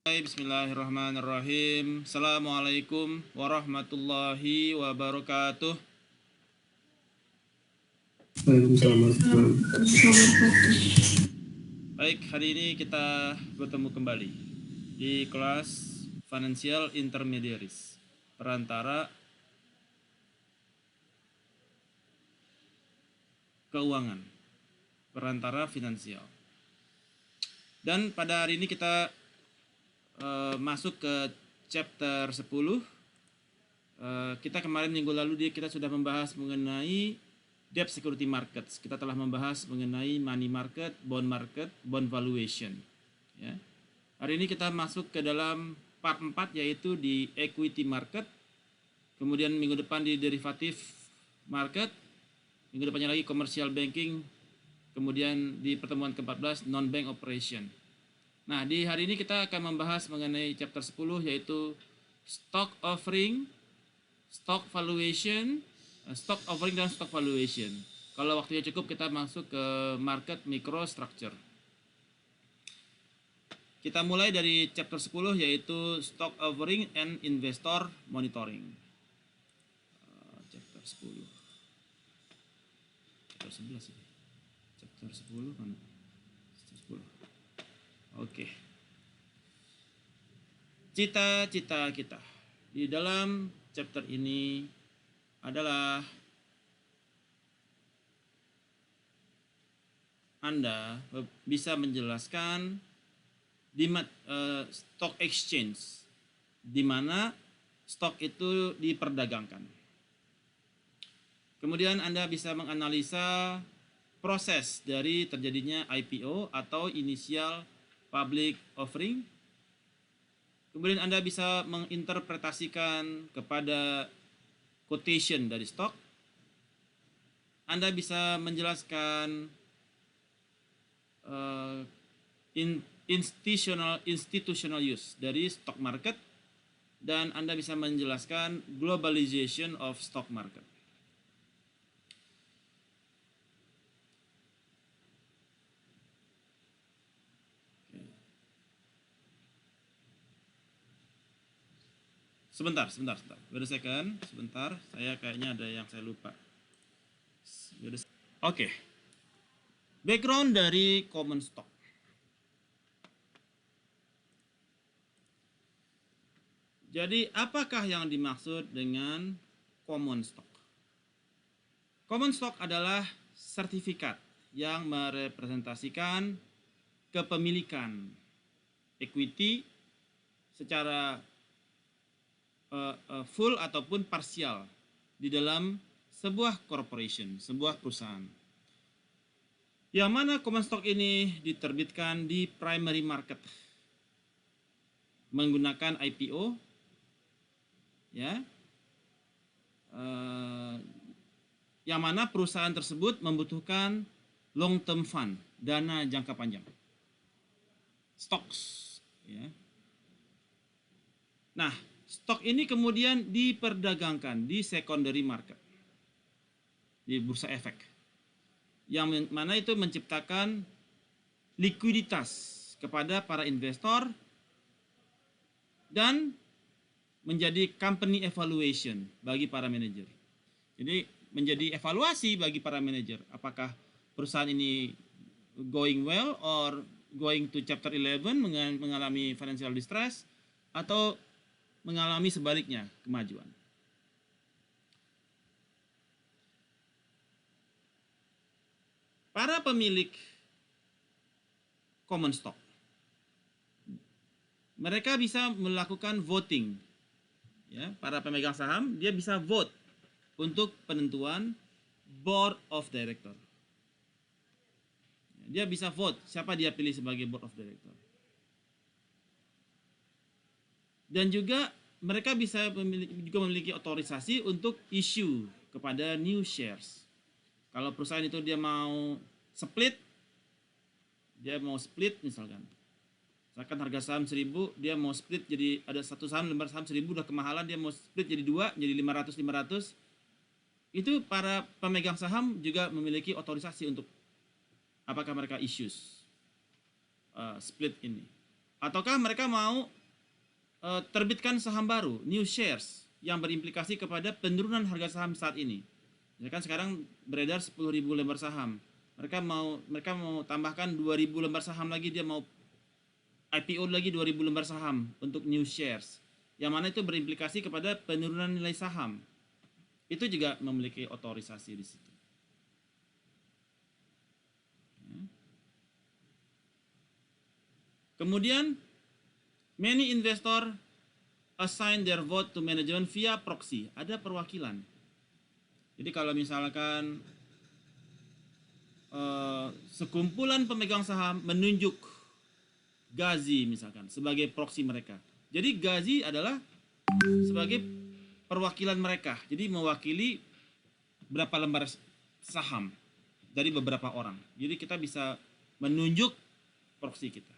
Bismillahirrahmanirrahim. Assalamualaikum warahmatullahi wabarakatuh. Waalaikumsalam warahmatullahi wabarakatuh. Baik, hari ini kita bertemu kembali di kelas Financial Intermediaries, perantara keuangan, perantara finansial. Dan pada hari ini kita masuk ke chapter 10. Kita kemarin minggu lalu kita sudah membahas mengenai debt security markets. Kita telah membahas mengenai money market, bond valuation. Ya. Hari ini kita masuk ke dalam part 4, yaitu di equity market. Kemudian minggu depan di derivative market. Minggu depannya lagi commercial banking. Kemudian di pertemuan ke-14 non-bank operation. Nah, di hari ini kita akan membahas mengenai chapter 10, yaitu stock offering, stock valuation, stock offering dan stock valuation. Kalau waktunya cukup, kita masuk ke market microstructure. Kita mulai dari chapter 10, yaitu stock offering and investor monitoring. Chapter 10. Chapter 11 ini. Chapter 10 mana? Chapter 10. Oke. Cita-cita kita di dalam chapter ini adalah Anda bisa menjelaskan di stock exchange, di mana stok itu diperdagangkan. Kemudian Anda bisa menganalisa proses dari terjadinya IPO atau initial public offering. Kemudian Anda bisa menginterpretasikan kepada quotation dari stok. Anda bisa menjelaskan institutional use dari stock market, dan Anda bisa menjelaskan globalization of stock market. Sebentar. Wait a second, sebentar. Saya kayaknya ada yang saya lupa. Oke. Background dari common stock. Jadi, apakah yang dimaksud dengan common stock? Common stock adalah sertifikat yang merepresentasikan kepemilikan equity secara full ataupun parsial di dalam sebuah corporation, sebuah perusahaan. Yang mana common stock ini diterbitkan di primary market menggunakan IPO, ya, yang mana perusahaan tersebut membutuhkan long term fund, dana jangka panjang, stocks, ya. Nah, stok ini kemudian diperdagangkan di secondary market, di bursa efek, yang mana itu menciptakan likuiditas kepada para investor dan menjadi company evaluation bagi para manajer. Jadi menjadi evaluasi bagi para manajer, apakah perusahaan ini going well or going to chapter 11 mengalami financial distress, atau mengalami sebaliknya, kemajuan. Para pemilik common stock, mereka bisa melakukan voting. Ya, para pemegang saham, dia bisa vote untuk penentuan board of director. Dia bisa vote siapa dia pilih sebagai board of director. Dan juga mereka bisa memiliki otorisasi untuk issue kepada new shares. Kalau perusahaan itu dia mau split misalkan harga saham 1000, dia mau split jadi ada satu saham, lembar saham 1000 udah kemahalan, dia mau split jadi 2, jadi 500. Itu para pemegang saham juga memiliki otorisasi untuk apakah mereka issues split ini. Ataukah mereka mau terbitkan saham baru, new shares, yang berimplikasi kepada penurunan harga saham saat ini. Ya kan sekarang beredar 10.000 lembar saham. Mereka mau tambahkan 2.000 lembar saham lagi, dia mau IPO lagi 2.000 lembar saham untuk new shares. Yang mana itu berimplikasi kepada penurunan nilai saham. Itu juga memiliki otorisasi di situ. Kemudian many investor assign their vote to management via proxy. Ada perwakilan. Jadi kalau misalkan sekumpulan pemegang saham menunjuk Gazi misalkan sebagai proxy mereka. Jadi Gazi adalah sebagai perwakilan mereka. Jadi mewakili berapa lembar saham dari beberapa orang. Jadi kita bisa menunjuk proxy kita.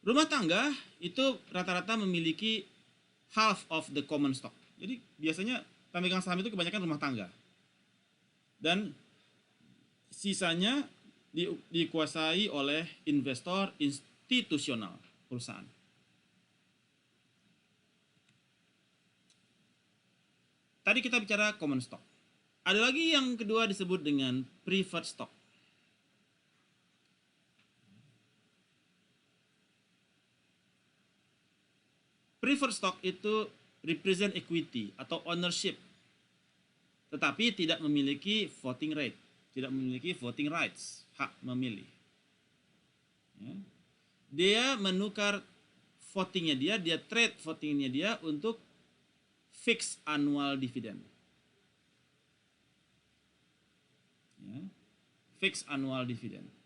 Rumah tangga itu rata-rata memiliki half of the common stock. Jadi biasanya pemegang saham itu kebanyakan rumah tangga. Dan sisanya dikuasai oleh investor institusional perusahaan. Tadi kita bicara common stock. Ada lagi yang kedua disebut dengan preferred stock. Preferred stock itu represent equity atau ownership, tetapi tidak memiliki voting rate, tidak memiliki voting rights, hak memilih. Ya. Dia menukar votingnya dia trade votingnya dia untuk fixed annual dividend. Ya. Fixed annual dividend. Ya.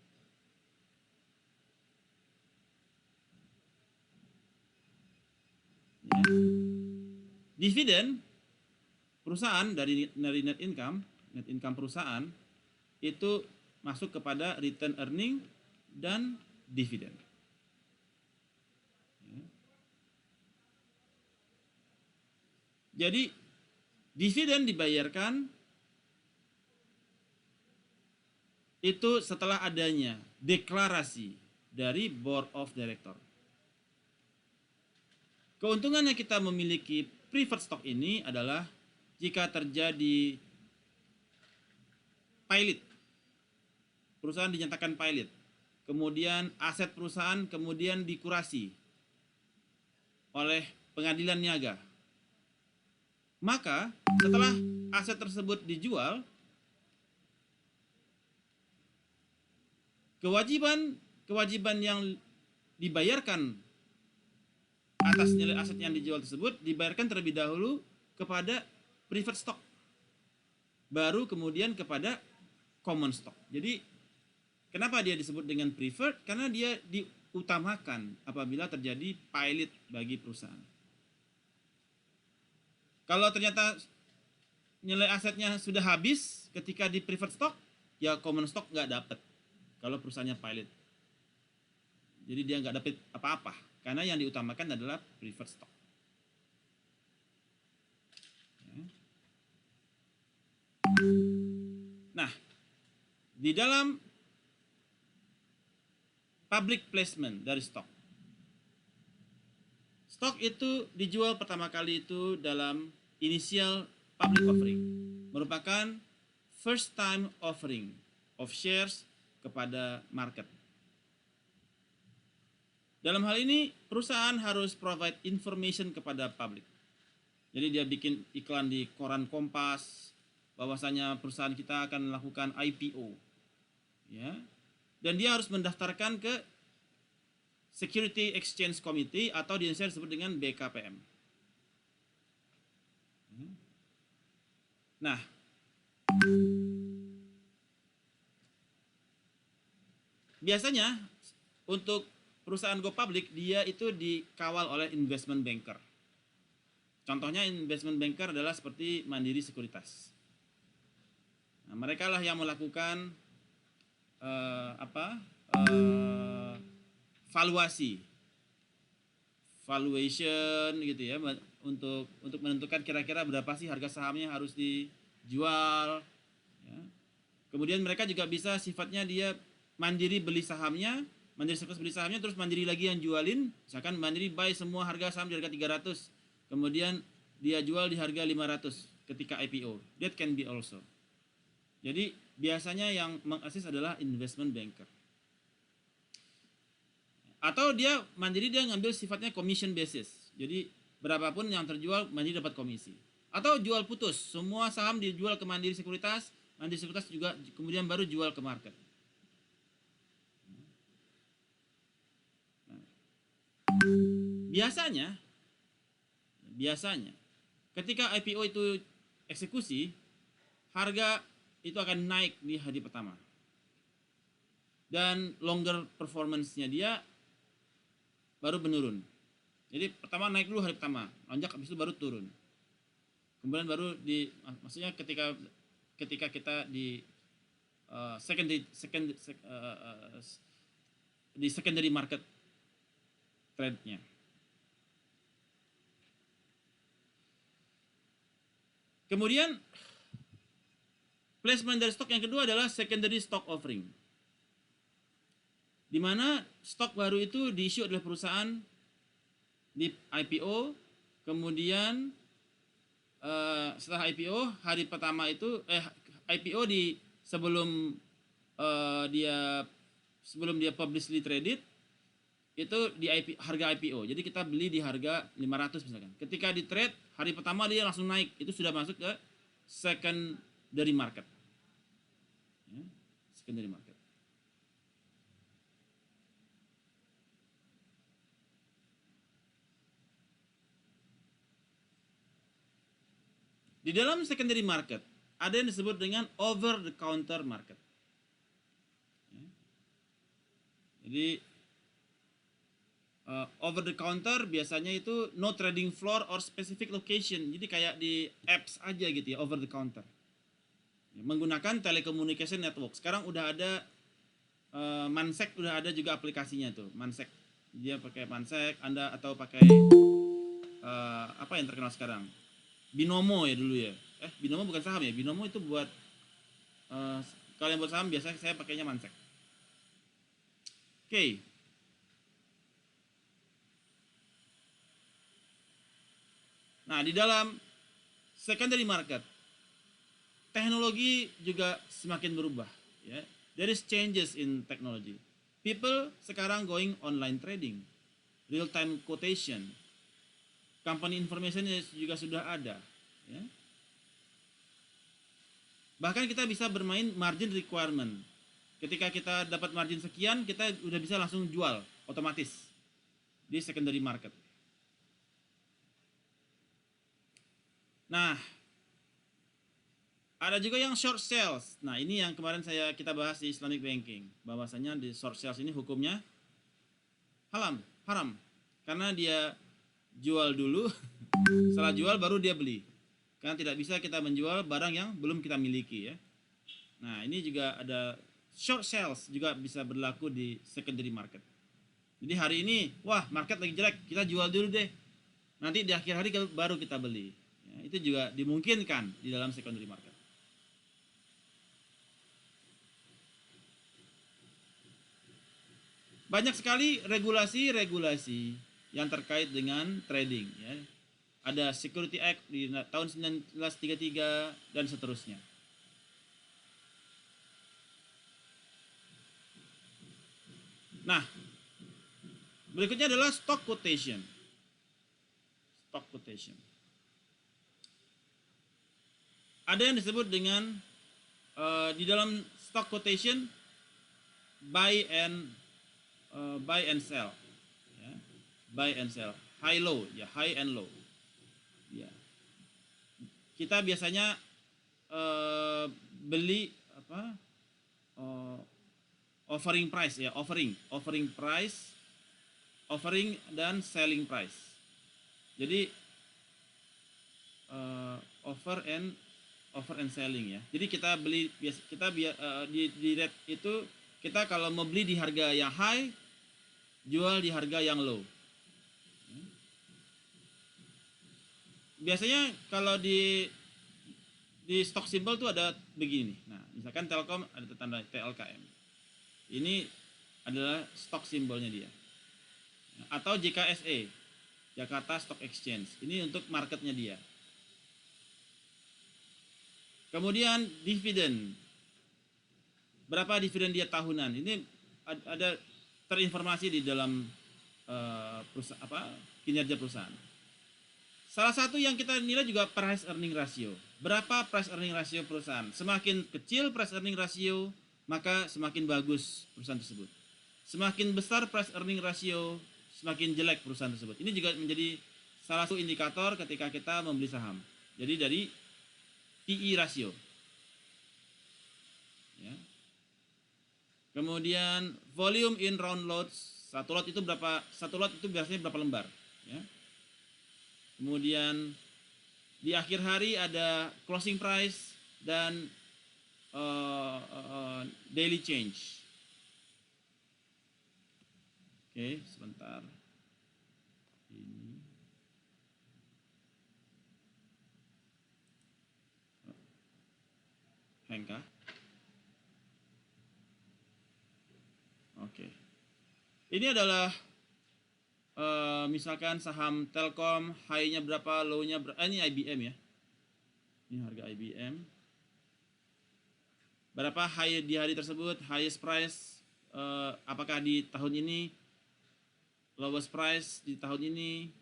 Dividen perusahaan dari net income perusahaan itu masuk kepada return earning dan dividen. Ya. Jadi dividen dibayarkan itu setelah adanya deklarasi dari board of director. Keuntungannya kita memiliki preferred stock ini adalah jika terjadi pilot, perusahaan dinyatakan pilot, kemudian aset perusahaan kemudian dikurasi oleh pengadilan niaga. Maka setelah aset tersebut dijual, kewajiban yang dibayarkan atas nilai aset yang dijual tersebut dibayarkan terlebih dahulu kepada preferred stock, baru kemudian kepada common stock. Jadi kenapa dia disebut dengan preferred? Karena dia diutamakan apabila terjadi pilot bagi perusahaan. Kalau ternyata nilai asetnya sudah habis ketika di preferred stock, ya common stock nggak dapat kalau perusahaannya pilot. Jadi dia nggak dapat apa-apa. Karena yang diutamakan adalah preferred stock. Nah, di dalam public placement dari stok, stok itu dijual pertama kali itu dalam initial public offering, merupakan first time offering of shares kepada market. Dalam hal ini, perusahaan harus provide information kepada publik. Jadi dia bikin iklan di koran Kompas, bahwasanya perusahaan kita akan melakukan IPO. Ya. Dan dia harus mendaftarkan ke Security Exchange Committee atau di Indonesia disebut dengan BKPM. Nah, biasanya untuk perusahaan go public, dia itu dikawal oleh investment banker. Contohnya investment banker adalah seperti Mandiri Sekuritas. Nah, mereka lah yang melakukan valuation gitu ya, untuk menentukan kira-kira berapa sih harga sahamnya harus dijual. Ya. Kemudian mereka juga bisa sifatnya dia mandiri beli sahamnya, Mandiri surplus beli sahamnya, terus Mandiri lagi yang jualin. Misalkan Mandiri buy semua harga saham di harga 300, kemudian dia jual di harga 500 ketika IPO. That can be also. Jadi biasanya yang mengassist adalah investment banker. Atau dia Mandiri dia ngambil sifatnya commission basis. Jadi berapapun yang terjual Mandiri dapat komisi. Atau jual putus, semua saham dijual ke Mandiri Sekuritas, Mandiri Sekuritas juga kemudian baru jual ke market. Nah, biasanya ketika IPO itu eksekusi, harga itu akan naik di hari pertama. Dan longer performance-nya dia baru menurun. Jadi pertama naik dulu hari pertama, lonjak, habis itu baru turun. Kemudian baru maksudnya ketika kita di secondary market trade-nya. Kemudian placement dari stok yang kedua adalah secondary stock offering, di mana stok baru itu diisi oleh perusahaan di IPO, kemudian setelah IPO hari pertama itu IPO di sebelum dia publicly traded itu di harga IPO. Jadi kita beli di harga 500 misalkan. Ketika di trade hari pertama dia langsung naik, itu sudah masuk ke secondary market. Ya, secondary market. Di dalam secondary market ada yang disebut dengan over the counter market. Jadi over the counter biasanya itu no trading floor or specific location. Jadi kayak di apps aja gitu ya, over the counter. Menggunakan telecommunication network. Sekarang udah ada Mansek, udah ada juga aplikasinya tuh, Mansek. Dia pakai Mansek, Anda atau pakai apa yang terkenal sekarang? Binomo ya dulu ya. Binomo bukan saham ya. Binomo itu buat kalau yang buat saham biasanya saya pakainya Mansek. Oke. Nah, di dalam secondary market teknologi juga semakin berubah ya. There is changes in technology. People sekarang going online trading, real time quotation, company information juga sudah ada ya. Bahkan kita bisa bermain margin requirement. Ketika kita dapat margin sekian, kita udah bisa langsung jual otomatis di secondary market. Nah, ada juga yang short sales. Nah, ini yang kemarin kita bahas di Islamic Banking, bahwasanya di short sales ini hukumnya haram. Karena dia jual dulu, setelah jual baru dia beli. Karena tidak bisa kita menjual barang yang belum kita miliki ya. Nah, ini juga ada short sales juga bisa berlaku di secondary market. Jadi hari ini, wah market lagi jelek, kita jual dulu deh. Nanti di akhir hari baru kita beli. Ya, itu juga dimungkinkan di dalam secondary market. Banyak sekali regulasi-regulasi yang terkait dengan trading ya. Ada Security Act di tahun 1933 dan seterusnya. Nah, berikutnya adalah stock quotation. Stock quotation. Ada yang disebut dengan di dalam stock quotation buy and sell. Ya. Buy and sell. High low, ya, high and low. Ya. Kita biasanya beli offering price ya, offering price, offering dan selling price. Jadi offer and selling ya. Jadi kita beli di rate itu kita kalau mau beli di harga yang high, jual di harga yang low. Biasanya kalau di stock symbol tuh ada begini. Nah, misalkan Telkom ada tanda TLKM. Ini adalah stock simbolnya dia. Atau JKSE, Jakarta Stock Exchange. Ini untuk marketnya dia. Kemudian dividen. Berapa dividen dia tahunan? Ini ada terinformasi di dalam kinerja perusahaan. Salah satu yang kita nilai juga price earning ratio. Berapa price earning ratio perusahaan? Semakin kecil price earning ratio, maka semakin bagus perusahaan tersebut. Semakin besar price earning ratio, semakin jelek perusahaan tersebut. Ini juga menjadi salah satu indikator ketika kita membeli saham. Jadi dari PE ratio. Ya. Kemudian volume in round lots. Satu lot itu berapa? Satu lot itu biasanya berapa lembar? Ya. Kemudian di akhir hari ada closing price dan daily change. Oke, sebentar. Ini. Hengkah? Oke. Ini adalah misalkan saham Telkom, high-nya berapa, low-nya berapa. Ini IBM ya. Ini harga IBM. Berapa high di hari tersebut, highest price, apakah di tahun ini, lowest price di tahun ini,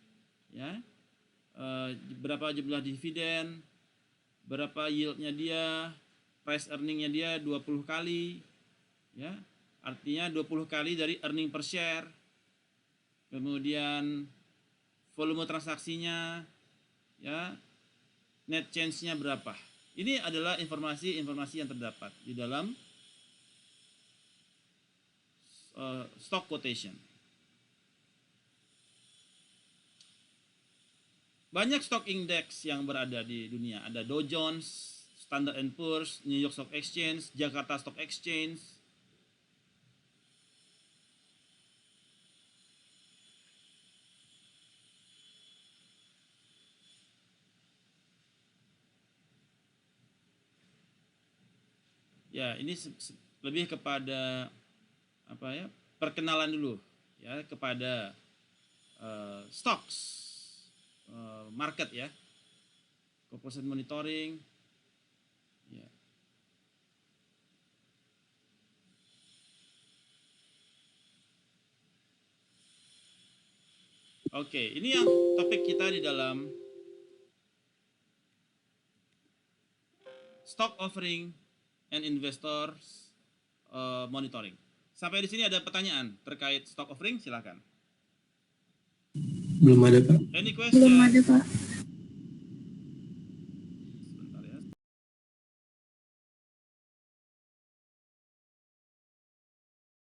ya. Berapa jumlah dividen, berapa yield-nya dia, price earning-nya dia 20 kali, ya. Artinya 20 kali dari earning per share. Kemudian volume transaksinya, ya, net change-nya berapa. Ini adalah informasi-informasi yang terdapat di dalam stock quotation. Banyak stock index yang berada di dunia. Ada Dow Jones, Standard & Poor's, New York Stock Exchange, Jakarta Stock Exchange. Ya, ini lebih kepada apa ya? Perkenalan dulu ya kepada stocks, market ya. Composite monitoring. Ya. Oke, ini yang topik kita di dalam stock offering and investors monitoring. Sampai di sini ada pertanyaan terkait stock offering, silakan. Belum ada, Pak. Any question? Belum ada, Pak.